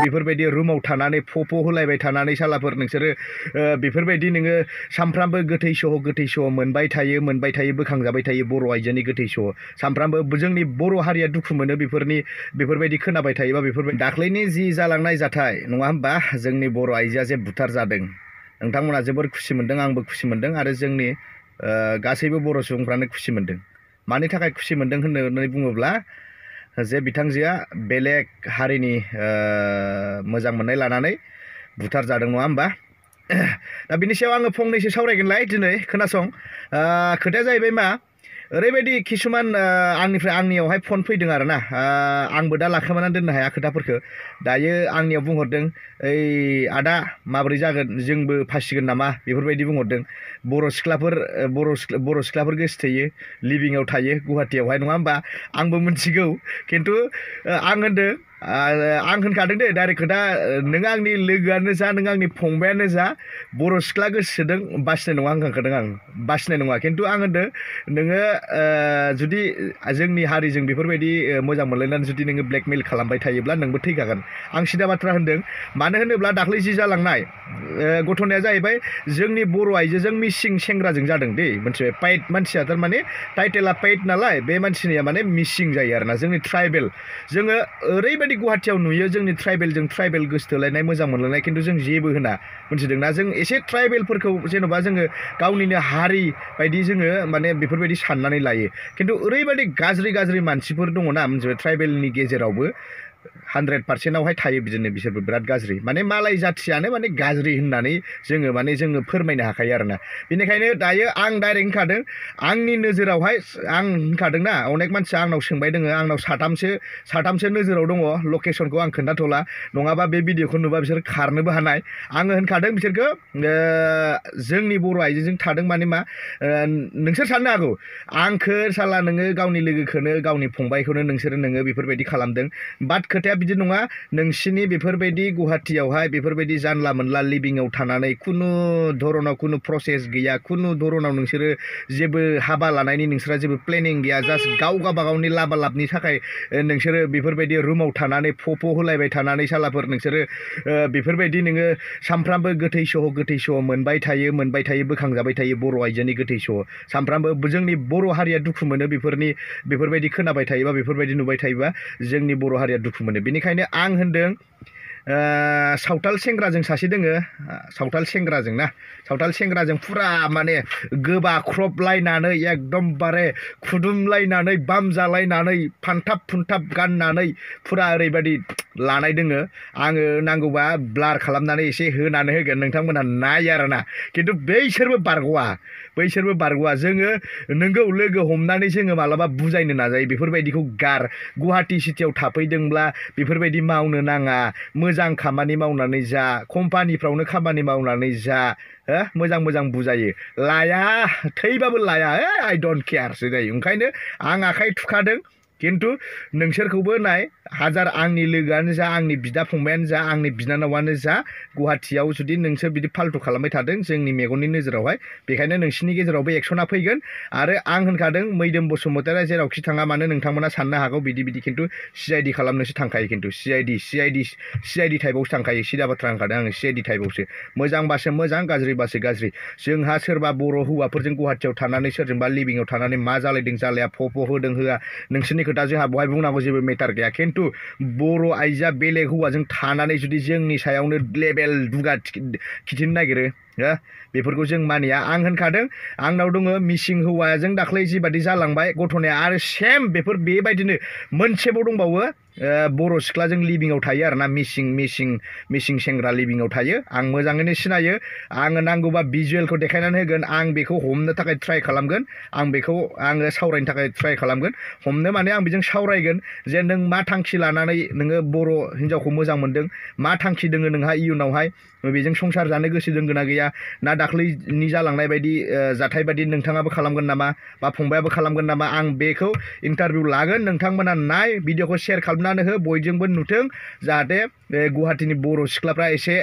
बेफोरबायदि रुमाव थानानै फ'फ' होलायबाय थानानै सालाफोर नोंसोरो बेफोरबायदि नोङो सामफ्रामबो गोथै सह मोनबाय थायो बोखांजाबाय थायो बर' आइजोनि गोथै सह सामफ्रामबो जोंनि बर' हारिया दुखु मोनो बेफोरबायदि खोनाबाय थायोबा बेफोरबायदि दाख्लैनि जि जालांनाय जाथाय नङा होमबा जोंनि बर' आइजोआ जे बुथार जादों नोंथांमोना जोबोर खुसि मोनदों आंबो खुसि मोनदों आरो जोंनि गासैबो बर' सुबुंफ्रानो खुसि मोनदों मानि थाखाय खुसि मोनदों होननानै बुङोब्ला जे बिथांजोआ बेलेग हारिनि मोजां मोननाय लानानै बुथार जादों नङा होमबा दा बिनि सायाव आङो फंनैसो सावरायगोनलाय दिनै खोनासं खोथाया जाहैबाय मा ओरैबायदि किसुमान आंनियावहाय फन फैदों आरोना आंबो दा लाखोमानानै दोननो हाया खोथाफोरखौ दायो आंनियाव बुंहरदों ओइ आदा माबोरै जागोन जोंबो फासिगोन नामा बेफोरबायदि बुंहरदों बर' सिख्लाफोर गोसोथोयो लिभिंआव थायो गुवाहाटीयावहाय नङा होमबा आंबो मिथिगौ खिन्थु आं होनदों आं होनखादों दे डाइरेक्ट खोथा नों आंनि लोगोआनो जा नों आंनि फंबायानो जा बर' सिख्ला गोसोदों बासिनाय नङा होनखादों आं बासिनाय नङा खिन्थु आं होनदों नोङो जुदि जोंनि हारिजों बेफोरबायदि मोजां मोनलायनानै जुदि नोङो ब्लेकमेल खालामबाय थायोब्ला नोंबो थैखागोन आं सिदा बाथ्रा होनदों मानो होनोब्ला दाख्लै जि जालांनाय घटनाया जाहैबाय जोंनि बर' आइजोजों मिसिं सेंग्राजों जादों दै मोनसे पाइट मानसिया थारमाने टाइटेला पाइट नालाय बे मानसिनिया माने मिसिं जायो आरोना जोंनि ट्राइबेल जोङो ओरैबायदि गुवाहाटीयाव नुयो जोंनि ट्राइबेलजों ट्राइबेल गोसोथोलायनाय मोजां मोनलायनाय खिन्थु जों जेबो होना मिथिदोंना जों एसे ट्राइबेलफोरखौ जेन'बा जोङो गावनिनो हारि बायदि जोङो माने बेफोरबायदि साननानै लायो खिन्थु ओरैबायदि गाज्रि मानसिफोर दङना मोनसे ट्राइबेलनि गेजेरावबो 100%आवहाय थायो बिदिनो बिसोरबो बिराद गाज्रि माने मालाय जाथियानो माने गाज्रि होननानै जोङो फोरमायनो हाखायो आरोना बेनिखायनो दायो आं डाइरेक्ट होनखादों आंनि नोजोरावहाय आं होनखादोंना अनेक मानसिया आंनाव सोंबाय दोङो आंनाव साथामसो नोजोराव दङ लकेसनखौ आं खोन्थाथ'ला नङाबा बे भिडिअखौ नुबा बिसोर खारनोबो हानाय आङो होनखादों बिसोरखौ जोंनि बर' आइजोजों थादों माने मा नोंसोर साननो हागौ आंखो साला नोङो गावनि लोगोखौनो गावनि फंबायखौनो नोङो बेफोरबायदि खालामदों बाट खोथाया बिदि नङा नोंसिनि बेफोरबायदि गुवाहाटीयावहाय बेफोरबायदि जानला मोनला लिभिंआव थानानै खुनु धरनाव खुनु प्रसेस गैया खुनु धरनाव नोंसोरो जेबो हाबा लानायनि नोंसोरा जेबो प्लेनिं गैया जास्ट गावगाबागावनि लाबालाबनि थाखाय नोंसोरो बेफोरबायदि रुमाव थानानै फ'फ' होलायबाय थानानै सालाफोर नोंसोरो बेफोरबायदि नोङो सामफ्रामबो गोथै सह मोनबाय थायो बोखांजाबाय थायो बर' आइजोनि गोथै सह सामफ्रामबो जोंनि बर' हारिया दुखु मोनो बेफोरबायदि खोनाबाय थायोबा बेफोरबायदि नुबाय थायोबा जोंनि बर' हारिया दुखु मोनो बेनिखायनो आं होनदों सावथाल सेंग्राजों सासे दोङो सावथाल सेंग्राजों फुरा माने गोबाख्रबलायनानै एकदमबारे खुदुमलायनानै बाम जालायनानै फानथाब फुनथाब गाननानै फुरा ओरैबायदि लानाय दोङो आङो नांगौबा ब्लार खालामनानै एसे होनानै होगोन नोंथांमोनहा नाय आरोना खिन्थु बैसोरबो बारग'वा जोङो नोंगौ लोगो हमनानै जोङो मालाबा बुजायनो नाजायो बेफोरबायदिखौ गार गुवाहाटी सिटियाव थाफैदोंब्ला बेफोरबायदि मावनो नाङा मोजां खामानि मावनानै जा कम्पानिफ्रावनो खामानि मावनानै जा मोजां बुजायो लाया थैबाबो लाया आइ डन्ट केयारसो जायो ओंखायनो आं आखाइ थुखादों खिन्थु नोंसोरखौबो नाय हाजार आंनि लोगोआनो जा आंनि बिदा फंबायानो जा आंनि बिनानावानो जा गुवाहाटीयाव जुदि नोंसोर बिदि फाल्थु खालामबाय थादों जोंनि मेगननि नोजोरावहाय बेखायनो नोंसिनि गेजेरावबो एक्सना फैगोन आरो आं होनखादों मैदोम बसुमतारिया जेरावखि थाङा मानो नोंथांमोना साननो हागौ बिदि खिन्थु CID खालामनोसो थांखायो खिन्थु CID टाइपआवसो थांखायो सिदा बाथ्रा होनखादों आङो CID टाइपआवसो मोजांबासो मोजां गाज्रिबासो गाज्रि जोंहा सोरबा बर' हौवाफोरजों गुवाहाटीयाव थानानै सोरजोंबा लिभिंआव थानानै मा जालायदों जालाया फ'फ' होदों होआ नोंसोरनि खोथा जोंहा बहाय बुंनांगौ जेबो मेटार गैया खिन्थु बर' आइजोआ बेलेग हौवाजों थानानै जुदि जोंनि सायावनो लेबेल दुगा खिथिनो नागिरो बेफोरखौ जों मानिया आं होनखादों आंनाव दङ मिसिं हौवाजों दाख्लै जिबादि जालांबाय गथनाया आरो सेम बेबायदिनो मोनसेबाव दंबावो बर' सिख्लाजों लिभिंआव थायो आरोना मिसिं सेंग्रा लिभिंआव थायो आं मोजाङैनो सिनायो आङो नांगौबा भिजुवेलखौ देखायनानै होगोन आं बेखौ हमनो थाखाय ट्राइ खालामगोन आङो सावरायनो थाखाय ट्राइ खालामगोन हमनो माने आं बेजों सावरायगोन जे नों मा थांखि लानानै नोङो बर' हिन्जावखौ मोजां मोनदों मा थांखि दोङो नोंहा इयुनावहाय बेजों संसार जानो गोसो दोंगोना गैया ना दाख्लैनि जालांनाय बायदि जाथाय बायदि नोंथाङाबो खालामगोन नामा बा फंबायाबो खालामगोन नामा आं बेखौ इन्टारभिउ लागोन नोंथांमोना नाय भिडिअखौ शेयार खालामनानै हो बयजोंबो नुथों जाहाथे गुवाहाटीनि बर' सिख्लाफ्रा एसे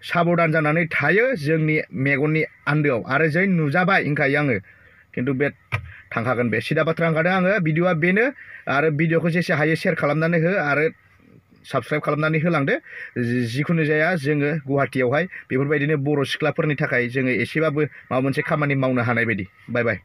साबधान जानानै थायो जोंनि मेगननि आन्दोआव आरो जै नुजाबाय ओंखायो आङो खिन्थु बे थांखागोन बे सिदा बाथ्रा ओंखारदों आङो भिडिअआ बेनो आरो भिडिअखौ जेसे हायो शेयार खालामनानै हो आरो साबस्क्राइब खालामनानै होलांदो जिखुनु जाया जोङो गुवाहाटियावहाय बेफोरबायदिनो बर' सिख्लाफोरनि थाखाय जोङो एसेबाबो माबा मोनसे खामानि मावनो हानाय बायदि बाय बाय